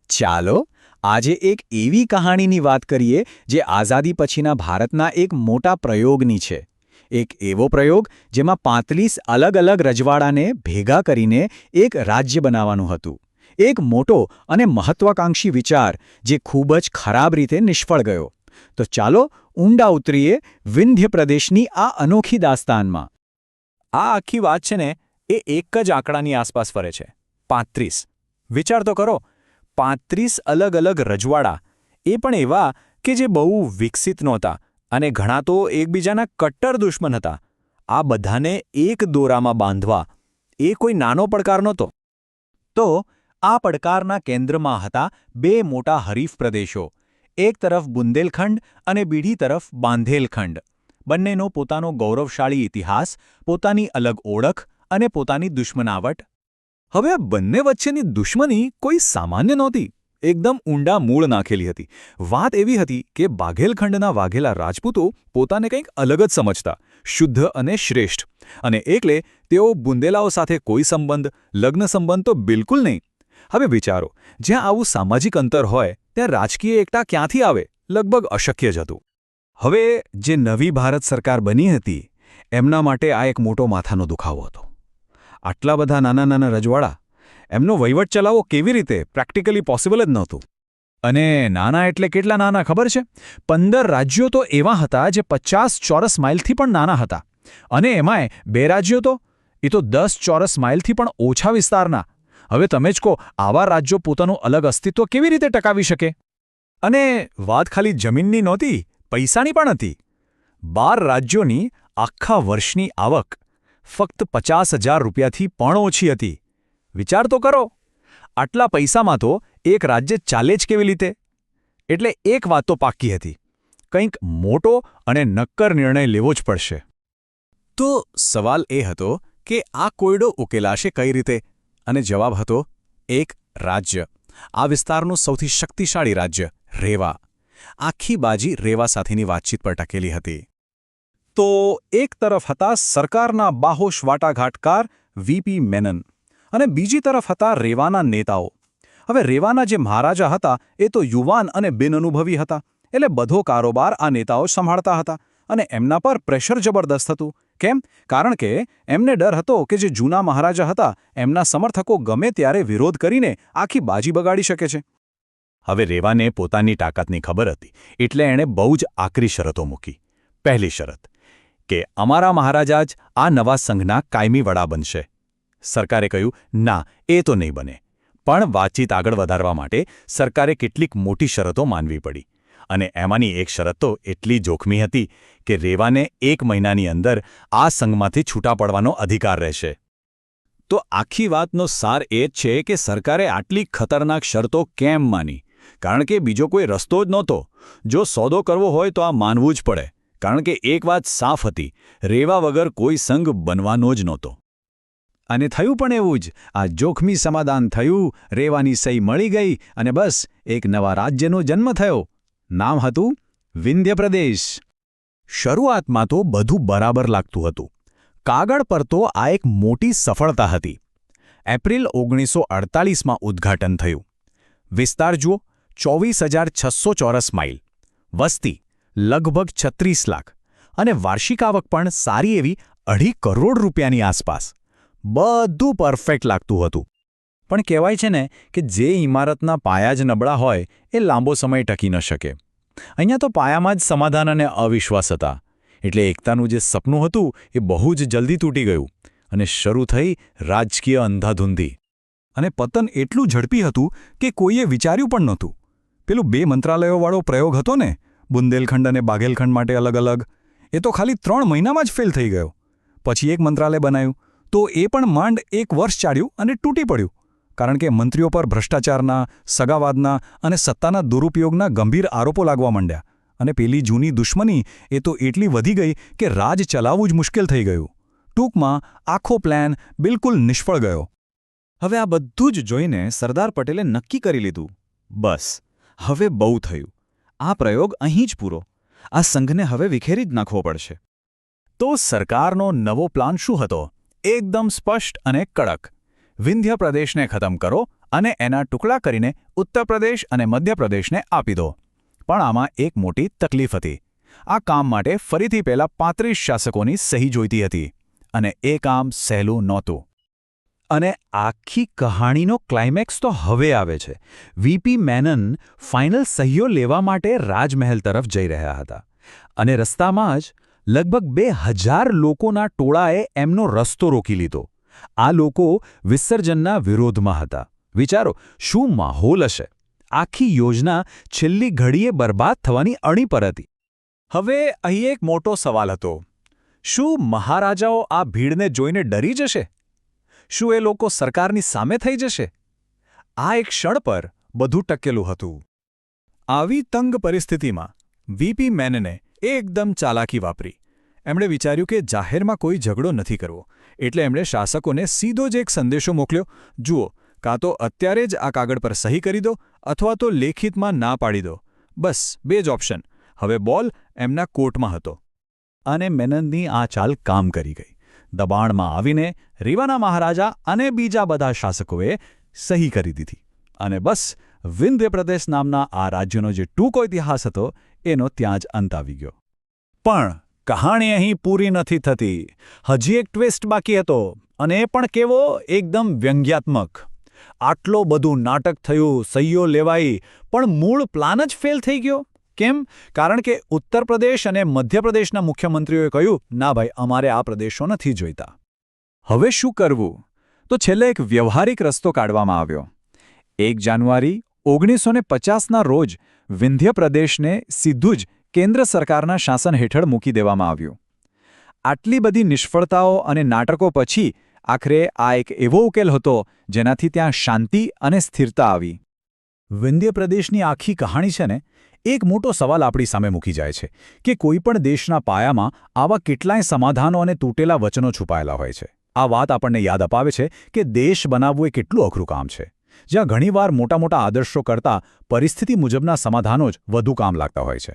ચાલો આજે એક એવી કહાણીની વાત કરીએ જે આઝાદી પછીના ભારતના એક મોટા પ્રયોગની છે. એક એવો પ્રયોગ જેમાં 35 અલગ અલગ રજવાડાને ભેગા કરીને એક રાજ્ય બનાવવાનું હતું. એક મોટો અને મહત્વાકાંક્ષી વિચાર જે ખૂબ જ ખરાબ રીતે નિષ્ફળ ગયો. તો ચાલો ઊંડા ઉતરીએ વિંધ્ય પ્રદેશની આ અનોખી દાસ્તાનમાં. આ આખી વાત છે ને એ એક જ આંકડાની આસપાસ ફરે છે, 35. વિચાર તો કરો, 35 અલગ અલગ રજવાડા, એ પણ એવા કે જે બહુ વિકસિત નહોતા અને ઘણા તો એકબીજાના કટ્ટર દુશ્મન હતા. આ બધાને એક દોરામાં બાંધવા એ કોઈ નાનો પડકાર નહોતો. તો આ પડકારના કેન્દ્રમાં હતા બે મોટા હરીફ પ્રદેશો, એક તરફ બુંદેલખંડ અને બીજી તરફ બાંધેલખંડ. બંનેનો પોતાનો ગૌરવશાળી ઇતિહાસ, પોતાની અલગ ઓળખ અને પોતાની દુશ્મનાવટ. હવે આ બંને વચ્ચેની દુશ્મની કોઈ સામાન્ય નહોતી, એકદમ ઊંડા મૂળ નાખેલી હતી. વાત એવી હતી કે બાઘેલખંડના વાઘેલા રાજપૂતો પોતાને કંઈક અલગ જ સમજતા, શુદ્ધ અને શ્રેષ્ઠ, અને એકલે તેઓ બુંદેલાઓ સાથે કોઈ સંબંધ, લગ્ન સંબંધ તો બિલકુલ નહીં. હવે વિચારો, જ્યાં આવું સામાજિક અંતર હોય ત્યાં રાજકીય એકતા ક્યાંથી આવે? લગભગ અશક્ય જ હતું. હવે જે નવી ભારત સરકાર બની હતી એમના માટે આ એક મોટો માથાનો દુખાવો હતો. આટલા બધા નાના નાના રજવાડા, એમનો વહીવટ ચલાવવો કેવી રીતે? પ્રેક્ટિકલી પોસિબલ જ નહોતું. અને નાના એટલે કેટલા નાના ખબર છે? 15 રાજ્યો તો એવા હતા જે 50 ચોરસ માઇલથી પણ નાના હતા. અને એમાંય 2 રાજ્યો તો એ તો 10 ચોરસ માઇલથી પણ ઓછા વિસ્તારના. હવે તમે જ કહો, આવા રાજ્યો પોતાનું અલગ અસ્તિત્વ કેવી રીતે ટકાવી શકે? અને વાત ખાલી જમીનની નહોતી, પૈસાની પણ હતી. 12 રાજ્યોની આખા વર્ષની આવક ફક્ત 50,000 રૂપિયાથી પણ ઓછી હતી. વિચાર તો કરો, આટલા પૈસામાં તો એક રાજ્ય ચાલે જ કેવી રીતે? એટલે એક વાત તો પાક્કી હતી, કંઈક મોટો અને નક્કર નિર્ણય લેવો જ પડશે. તો સવાલ એ હતો કે આ કોયડો ઉકેલાશે કઈ રીતે? અને જવાબ હતો એક રાજ્ય. આ વિસ્તારનું સૌથી શક્તિશાળી રાજ્ય, રેવા. આખી બાજી રેવા સાથેની વાતચીત પર ટકેલી હતી. તો એક તરફ હતા સરકારના બાહોશ વાટાઘાટકાર વીપી મેનન, અને બીજી તરફ હતા રેવાના નેતાઓ. હવે રેવાના જે મહારાજા હતા એ તો યુવાન અને બિનઅનુભવી હતા, એટલે બધો કારોબાર આ નેતાઓ સંભાળતા હતા. અને એમના પર પ્રેશર જબરદસ્ત હતું. કેમ? કારણ કે એમને ડર હતો કે જે જૂના મહારાજા હતા એમના સમર્થકો ગમે ત્યારે વિરોધ કરીને આખી બાજી બગાડી શકે છે. હવે રેવાને પોતાની તાકાતની ખબર હતી, એટલે એણે બહુ જ આકરી શરતો મૂકી. પહેલી શરત કે અમારા મહારાજા જ આ નવા સંઘના કાયમી વડા બનશે. સરકારે કહ્યું, ના, એ તો નહીં બને. પણ વાતચીત આગળ વધારવા માટે સરકારે કેટલીક મોટી શરતો માનવી પડી. અને એમાંની એક શરત તો એટલી જોખમી હતી કે રેવાને 1 મહિનાની અંદર આ સંઘમાંથી છૂટા પડવાનો અધિકાર રહેશે. તો આખી વાતનો સાર એ જ છે કે સરકારે આટલી ખતરનાક શરતો કેમ માની? કારણ કે બીજો કોઈ રસ્તો જ નહોતો. જો સોદો કરવો હોય તો આ માનવું જ પડે. કારણ કે એક વાત સાફ હતી, રેવા વગર કોઈ સંઘ બનવાનો જ નહોતો. અને થયું પણ એવું જ. આ જોખમી સમાધાન થયું, રેવાની સહી મળી ગઈ અને બસ એક નવા રાજ્યનો જન્મ થયો. નામ હતું વિંધ્ય પ્રદેશ. શરૂઆતમાં તો બધું બરાબર લાગતું હતું. કાગળ પર તો આ એક મોટી સફળતા હતી. એપ્રિલ 1948માં ઉદ્ઘાટન થયું. વિસ્તાર જુઓ, 24,600 ચોરસ માઇલ. વસ્તી લગભગ 36 લાખ. અને વાર્ષિક આવક પણ સારી એવી 2.5 કરોડ રૂપિયાની આસપાસ. બધું પરફેક્ટ લાગતું હતું. પણ કહેવાય છે ને કે જે ઇમારતના પાયા જ નબળા હોય એ લાંબો સમય ટકી ન શકે. અહીંયા તો પાયામાં જ સમાધાન અને અવિશ્વાસ હતા. એટલે એકતાનું જે સપનું હતું એ બહુ જ જલ્દી તૂટી ગયું. અને શરૂ થઈ રાજકીય અંધાધૂંધી. અને પતન એટલું ઝડપી હતું કે કોઈએ વિચાર્યું પણ નહોતું. પેલું 2 મંત્રાલયોવાળો પ્રયોગ હતો ને, બુંદેલખંડ અને બાઘેલખંડ માટે અલગ અલગ, એ તો ખાલી 3 મહિનામાં જ ફેલ થઈ ગયો. પછી એક મંત્રાલય બનાવ્યું તો એ પણ માંડ 1 વર્ષ ચાલ્યું અને તૂટી પડ્યું. કારણ કે મંત્રીઓ પર ભ્રષ્ટાચારના, સગાવાદના અને સત્તાના દુરુપયોગના ગંભીર આરોપો લાગવા માંડ્યા. અને પેલી જૂની દુશ્મની એ તો એટલી વધી ગઈ કે રાજ ચલાવવું જ મુશ્કેલ થઈ ગયું. ટૂંકમાં આખો પ્લાન બિલકુલ નિષ્ફળ ગયો. હવે આ બધું જ જોઈને સરદાર પટેલે નક્કી કરી લીધું, બસ હવે બહુ થયું. આ પ્રયોગ અહીં જ પૂરો. આ સંઘને હવે વિખેરી જ નાખવો પડશે. તો સરકારનો નવો પ્લાન શું હતો? એકદમ સ્પષ્ટ અને કડક. વિંધ્ય પ્રદેશને ખતમ કરો અને એના ટુકડા કરીને ઉત્તર પ્રદેશ અને મધ્યપ્રદેશને આપી દો. પણ આમાં એક મોટી તકલીફ હતી. આ કામ માટે ફરીથી પહેલા 35 શાસકોની સહી જોઈતી હતી અને એ કામ સહેલું નહોતું. અને આખી કહાણીનો ક્લાઇમેક્સ તો હવે આવે છે. વીપી મેનન ફાઇનલ સહીઓ લેવા માટે રાજમહેલ તરફ જઈ રહ્યા હતા અને રસ્તામાં જ લગભગ 2000 લોકોના ટોળાએ એમનો રસ્તો રોકી લીધો. આ લોકો વિસર્જનના વિરોધમાં હતા. વિચારો, શું માહોલ હશે! આખી યોજના છેલ્લી ઘડીએ બરબાદ થવાની અણી પર હતી. હવે અહીં એક મોટો સવાલ હતો. શું મહારાજાઓ આ ભીડને જોઈને ડરી જશે? શું એ લોકો સરકારની સામે થઈ જશે? આ એક ક્ષણ પર બધું ટકેલું હતું. આવી તંગ પરિસ્થિતિમાં વીપી મેનને એકદમ ચાલાકી વાપરી. એમણે વિચાર્યું કે જાહેરમાં કોઈ ઝઘડો નથી કરવો, એટલે એમણે શાસકોને સીધો જ એક સંદેશો મોકલ્યો, જુઓ, કાં તો અત્યારે જ આ કાગળ પર સહી કરી દો અથવા તો લેખિતમાં ના પાડી દો. બસ 2 જ ઓપ્શન. હવે બોલ એમના કોર્ટમાં હતો. અને મેનનની આ ચાલ કામ કરી ગઈ. દબાણમાં આવીને રીવાના મહારાજા અને બીજા બધા શાસકોએ સહી કરી દીધી. અને બસ વિંધ્ય પ્રદેશ નામના આ રાજ્યનો જે ટૂંકો ઇતિહાસ હતો એનો ત્યાં જ અંત આવી ગયો. પણ કહાણી અહીં પૂરી નથી થતી. હજી એક ટ્વિસ્ટ બાકી હતો, અને એ પણ કેવો, એકદમ વ્યંગ્યાત્મક. આટલો બધું નાટક થયું, સહીઓ લેવાઈ, પણ મૂળ પ્લાન જ ફેલ થઈ ગયો. કેમ? કારણ કે ઉત્તર પ્રદેશ અને મધ્યપ્રદેશના મુખ્યમંત્રીઓએ કહ્યું, ના ભાઈ, અમારે આ પ્રદેશો નથી જોઈતા. હવે શું કરવું? તો છેલ્લે એક વ્યવહારિક રસ્તો કાઢવામાં આવ્યો. 1 જાન્યુઆરી 1950ના રોજ વિંધ્ય પ્રદેશને સીધું જ કેન્દ્ર સરકારના શાસન હેઠળ મૂકી દેવામાં આવ્યું. આટલી બધી નિષ્ફળતાઓ અને નાટકો પછી આખરે આ એક એવો ઉકેલ હતો જેનાથી ત્યાં શાંતિ અને સ્થિરતા આવી. વિંધ્ય પ્રદેશની આખી કહાણી છે ને, એક મોટો સવાલ આપણી સામે મૂકી જાય છે કે કોઈપણ દેશના પાયામાં આવા કેટલાય સમાધાનો અને તૂટેલા વચનો છુપાયેલા હોય છે. આ વાત આપણને યાદ અપાવે છે કે દેશ બનાવવું એ કેટલું અઘરું કામ છે, જ્યાં ઘણીવાર મોટા મોટા આદર્શો કરતાં પરિસ્થિતિ મુજબના સમાધાનો જ વધુ કામ લાગતા હોય છે.